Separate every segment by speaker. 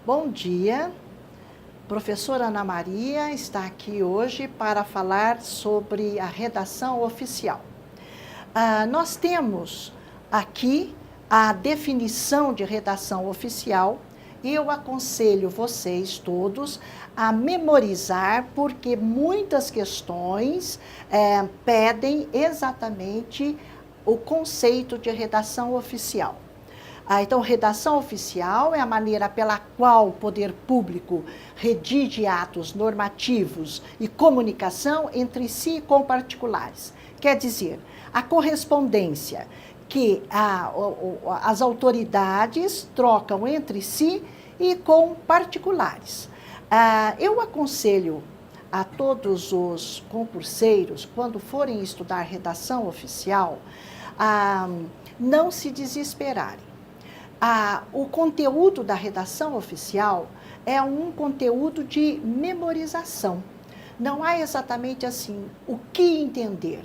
Speaker 1: Bom dia, professora Ana Maria está aqui hoje para falar sobre a redação oficial. Nós temos aqui a definição de redação oficial e eu aconselho vocês todos a memorizar, porque muitas questões pedem exatamente o conceito de redação oficial. Então, redação oficial é a maneira pela qual o poder público redige atos normativos e comunicação entre si e com particulares. Quer dizer, a correspondência que as autoridades trocam entre si e com particulares. Eu aconselho a todos os concurseiros, quando forem estudar redação oficial, não se desesperarem. O conteúdo da redação oficial é um conteúdo de memorização. Não há exatamente assim o que entender.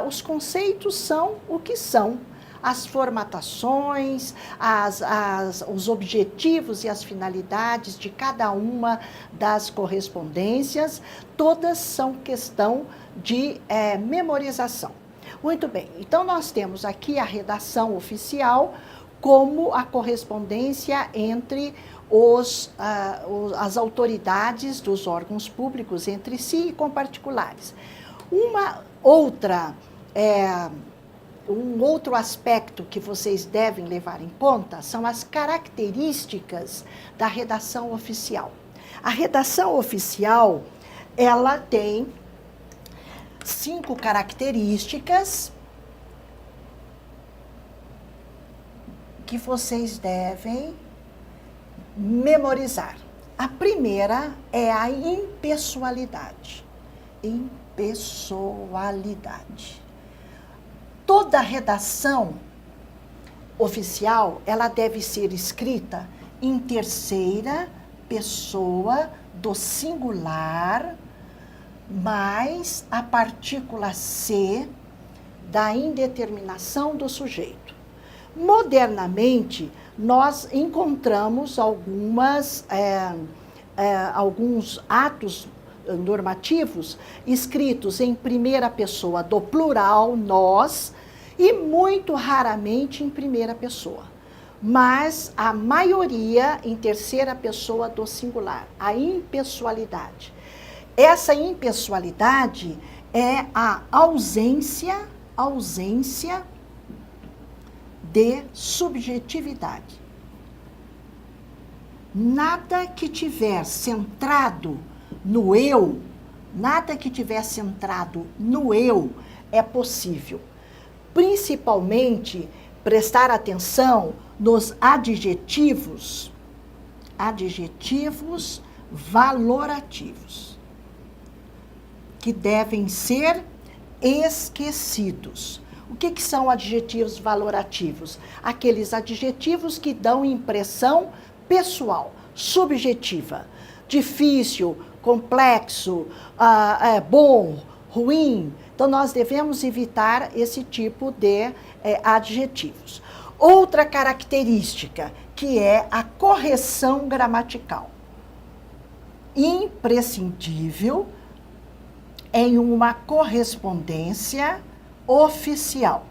Speaker 1: Os conceitos são o que são. As formatações, os objetivos e as finalidades de cada uma das correspondências, todas são questão de memorização. Muito bem, então nós temos aqui a redação oficial como a correspondência entre as autoridades dos órgãos públicos entre si e com particulares. Um outro aspecto que vocês devem levar em conta são as características da redação oficial. A redação oficial, ela tem 5 características que vocês devem memorizar. A primeira é a impessoalidade. Impessoalidade. Toda redação oficial, ela deve ser escrita em terceira pessoa do singular, mais a partícula C da indeterminação do sujeito. Modernamente, nós encontramos alguns atos normativos escritos em primeira pessoa do plural, nós, e muito raramente em primeira pessoa. Mas a maioria em terceira pessoa do singular, a impessoalidade. Essa impessoalidade é a ausência de subjetividade. Nada que tiver centrado no eu, é possível. Principalmente, prestar atenção nos adjetivos valorativos, que devem ser esquecidos. O que são adjetivos valorativos? Aqueles adjetivos que dão impressão pessoal, subjetiva. Difícil, complexo, bom, ruim. Então, nós devemos evitar esse tipo de adjetivos. Outra característica, que é a correção gramatical. Imprescindível em uma correspondência oficial.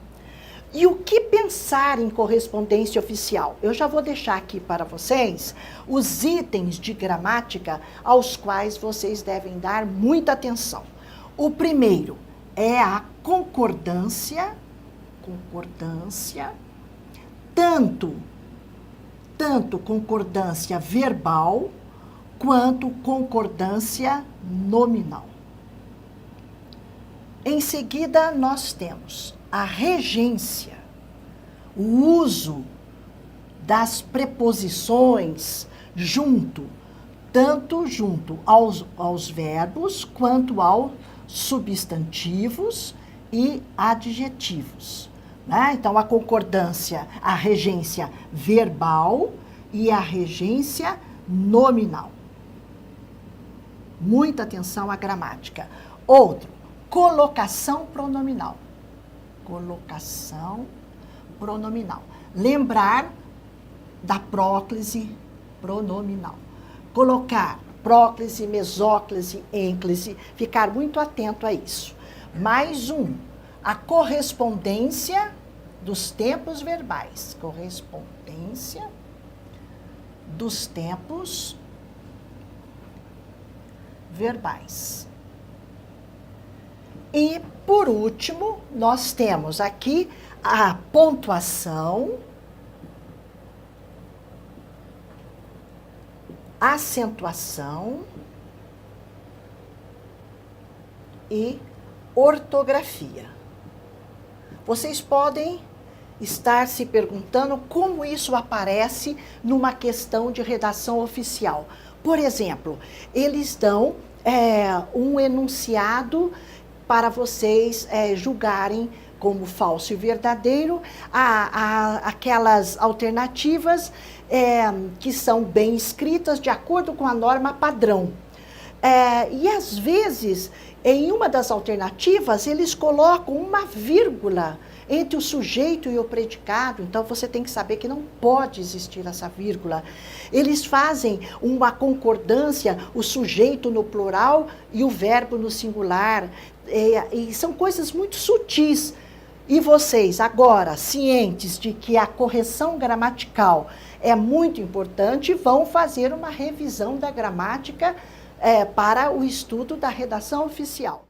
Speaker 1: E o que pensar em correspondência oficial? Eu já vou deixar aqui para vocês os itens de gramática aos quais vocês devem dar muita atenção. O primeiro é a concordância, tanto concordância verbal quanto concordância nominal. Em seguida, nós temos a regência, o uso das preposições tanto junto aos verbos quanto aos substantivos e adjetivos. Né? Então, a concordância, a regência verbal e a regência nominal. Muita atenção à gramática. Outro, colocação pronominal. Lembrar da próclise, pronominal. Colocar próclise, mesóclise, ênclise, ficar muito atento a isso. Mais um, a correspondência dos tempos verbais. Correspondência dos tempos verbais. E, por último, nós temos aqui a pontuação, acentuação e ortografia. Vocês podem estar se perguntando como isso aparece numa questão de redação oficial. Por exemplo, eles dão um enunciado para vocês julgarem como falso e verdadeiro aquelas alternativas que são bem escritas de acordo com a norma padrão. E às vezes, em uma das alternativas, eles colocam uma vírgula entre o sujeito e o predicado, então você tem que saber que não pode existir essa vírgula. Eles fazem uma concordância, o sujeito no plural e o verbo no singular, e são coisas muito sutis. E vocês, agora, cientes de que a correção gramatical é muito importante, vão fazer uma revisão da gramática para o estudo da redação oficial.